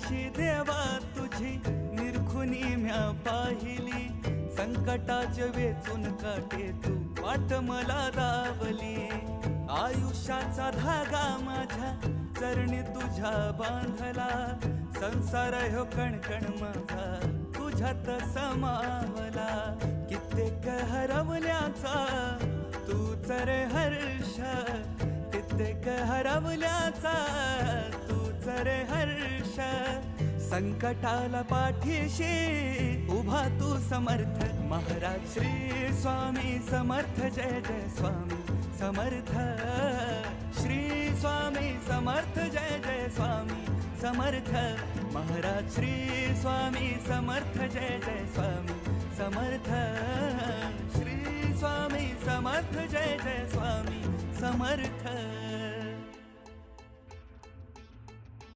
कशी देवा तुझी निरखुनी म्या पाहिली, संकटाचे वेचून काटे तू वाट मला दावली. आयुष्याचा धागा माझ्या चरणी तुझ्या बांधला, संसार ह्यो कणकण माझा तुझ्यात समावला. कित्येक हरवल्याचा तूच रे हर्ष, कित्येक हरवल्याचा तूच रे हर्ष. संकटाला पाठीशी उभा तू समर्थ, महाराज श्री स्वामी समर्थ. जय जय स्वामी समर्थ, श्री स्वामी समर्थ. जय जय स्वामी समर्थ, महाराज श्री स्वामी समर्थ. जय जय स्वामी समर्थ, श्री स्वामी समर्थ. जय जय स्वामी समर्थ.